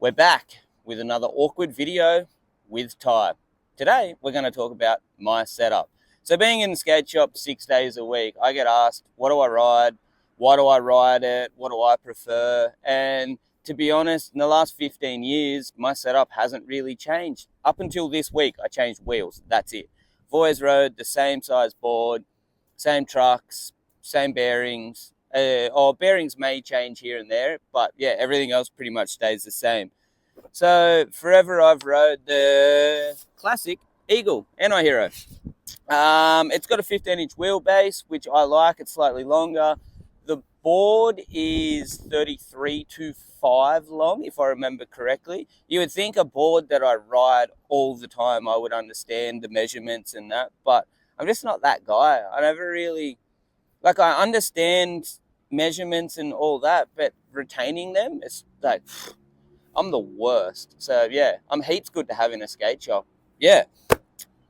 We're back with another awkward video with Ty. Today, we're going to talk about my setup. So being in the skate shop 6 days a week, I get asked, what do I ride? Why do I ride it? What do I prefer? And to be honest, in the last 15 years, my setup hasn't really changed. Up until this week, I changed wheels. That's it. I've always rode the same size board, same trucks, same bearings. Bearings may change here and there, but yeah, everything else pretty much stays the same. So forever I've rode the classic Eagle Anti-Hero. It's got a 15-inch wheelbase, which I like. It's slightly longer. The board is 33.25 long, if I remember correctly. You would think a board that I ride all the time, I would understand the measurements and that, but I'm just not that guy. I never really, I understand measurements and all that, but retaining them, it's like, I'm the worst. So yeah, I'm heaps good to have in a skate shop. Yeah.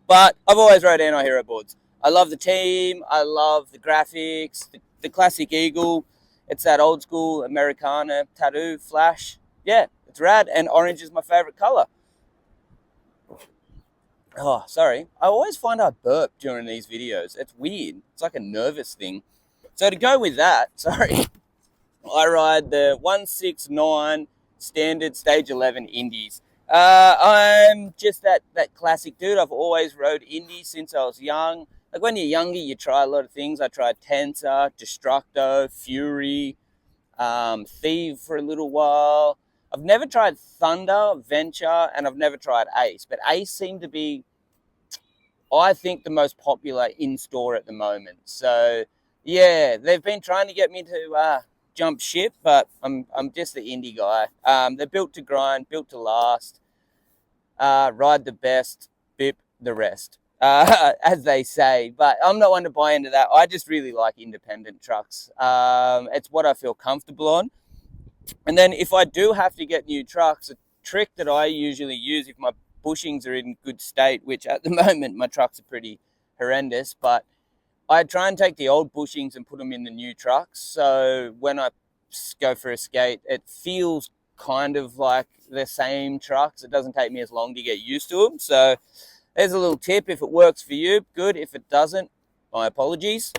But I've always rode Anti-Hero boards. I love the team. I love the graphics. The classic Eagle. It's that old school Americana tattoo flash. Yeah, it's rad. And orange is my favorite color. Oh, sorry. I always find I burp during these videos. It's weird. It's like a nervous thing. So to go with that, sorry, I ride the 169 standard stage 11 Indies. I'm just that classic dude. I've always rode Indies since I was young. Like when you're younger, you try a lot of things. I tried Tensor, Destructo, Fury, Thieve for a little while. I've never tried Thunder, Venture, and I've never tried Ace. But Ace seemed to be, I think, the most popular in store at the moment. So yeah, they've been trying to get me to jump ship, but I'm just the indie guy. They're built to grind, built to last, ride the best, bip the rest, as they say. But I'm not one to buy into that. I just really like independent trucks. It's what I feel comfortable on. And then if I do have to get new trucks, a trick that I usually use if my bushings are in good state, which at the moment my trucks are pretty horrendous, but I try and take the old bushings and put them in the new trucks. So when I go for a skate, it feels kind of like the same trucks. It doesn't take me as long to get used to them. So there's a little tip. If it works for you, good. If it doesn't, my apologies.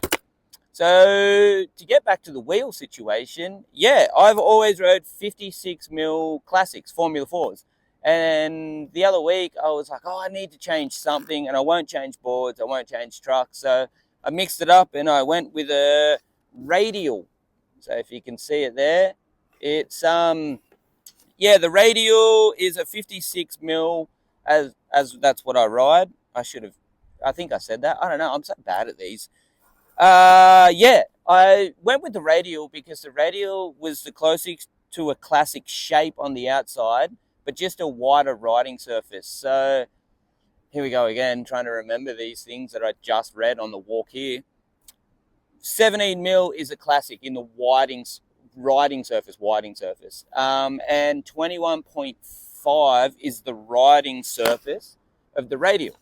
So to get back to the wheel situation, yeah, I've always rode 56mm classics, Formula 4s. And the other week I was like, I need to change something, and I won't change boards, I won't change trucks. So I mixed it up and I went with a radial. So if you can see it there, it's the radial is a 56mm as that's what I ride. I think I said that. I don't know. I'm so bad at these. I went with the radial because the radial was the closest to a classic shape on the outside, but just a wider riding surface. So here we go again, trying to remember these things that I just read on the walk here. 17mm is a classic in the riding surface. And 21.5 is the riding surface of the radial.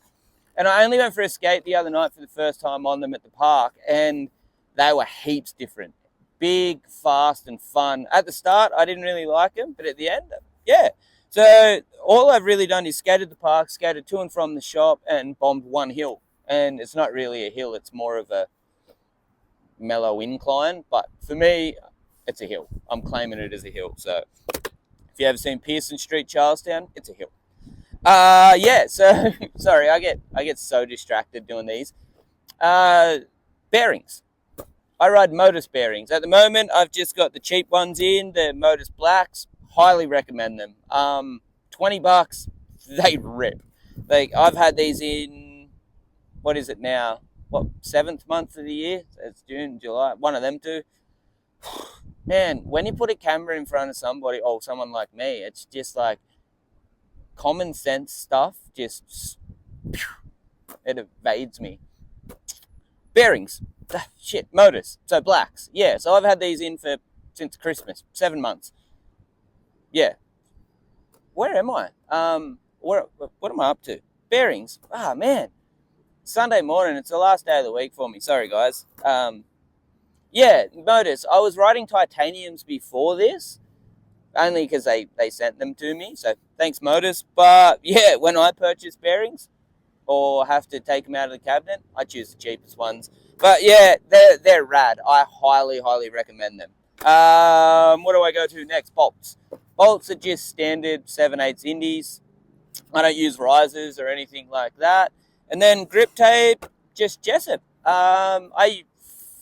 And I only went for a skate the other night for the first time on them at the park, and they were heaps different. Big, fast, and fun. At the start, I didn't really like them, but at the end, yeah. So all I've really done is skated the park, skated to and from the shop, and bombed one hill. And it's not really a hill, it's more of a mellow incline. But for me, it's a hill. I'm claiming it as a hill. So if you ever seen Pearson Street, Charlestown, it's a hill. So sorry, I get so distracted doing these. Bearings. I ride Modus bearings. At the moment, I've just got the cheap ones in, the Modus Blacks. Highly recommend them. $20, they rip. I've had these in, what is it now? 7th month of the year? It's June, July, one of them two. Man, when you put a camera in front of somebody, or someone like me, it's just like common sense stuff. Just, it evades me. Bearings. Modus. So blacks. Yeah, so I've had these in since Christmas. 7 months. Yeah. Where am I? What am I up to? Bearings. Man. Sunday morning. It's the last day of the week for me. Sorry, guys. Yeah, Modus. I was riding titaniums before this. only because they sent them to me. So thanks, Modus. But yeah, when I purchase bearings or have to take them out of the cabinet, I choose the cheapest ones. But yeah, they're rad. I highly recommend them. What do I go to next? Bolts. Bolts are just standard 7/8 indies. I don't use risers or anything like that. And then grip tape, just Jessup. I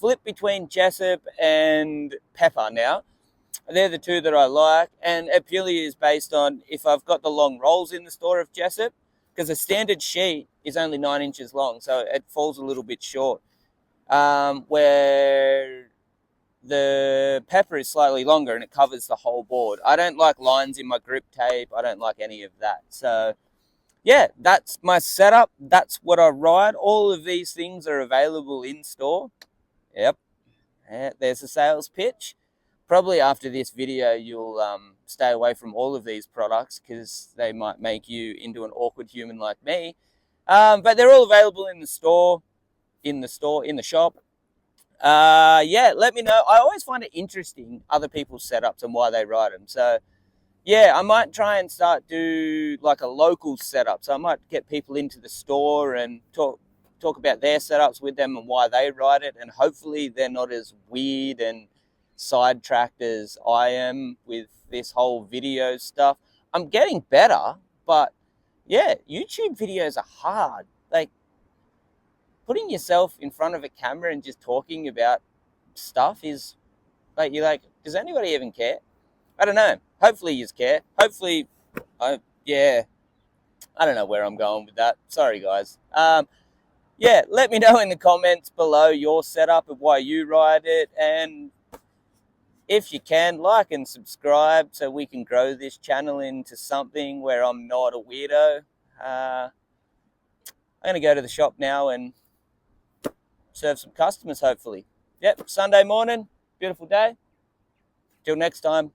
flip between Jessup and Pepper now. They're the two that I like, and it purely is based on if I've got the long rolls in the store of Jessup, because a standard sheet is only 9 inches long, so it falls a little bit short. Where the Pepper is slightly longer and it covers the whole board. I don't like lines in my grip tape. I don't like any of that. So yeah, that's my setup. That's what I ride. All of these things are available in store. Yep. Yeah, there's a sales pitch. Probably after this video, you'll stay away from all of these products because they might make you into an awkward human like me. But they're all available in the store, in the shop. Yeah, let me know. I always find it interesting, other people's setups and why they ride them. So yeah, I might try and start do like a local setup. So I might get people into the store and talk about their setups with them and why they ride it. And hopefully they're not as weird and sidetracked as I am with this whole video stuff. I'm getting better, but yeah, YouTube videos are hard. Like, putting yourself in front of a camera and just talking about stuff is like, you're like, does anybody even care? I don't know. Hopefully you care. Hopefully, yeah, I don't know where I'm going with that. Sorry, guys. Yeah, let me know in the comments below your setup of why you ride it. And if you can, like and subscribe so we can grow this channel into something where I'm not a weirdo. I'm going to go to the shop now and serve some customers, hopefully. Yep, Sunday morning, beautiful day. Till next time.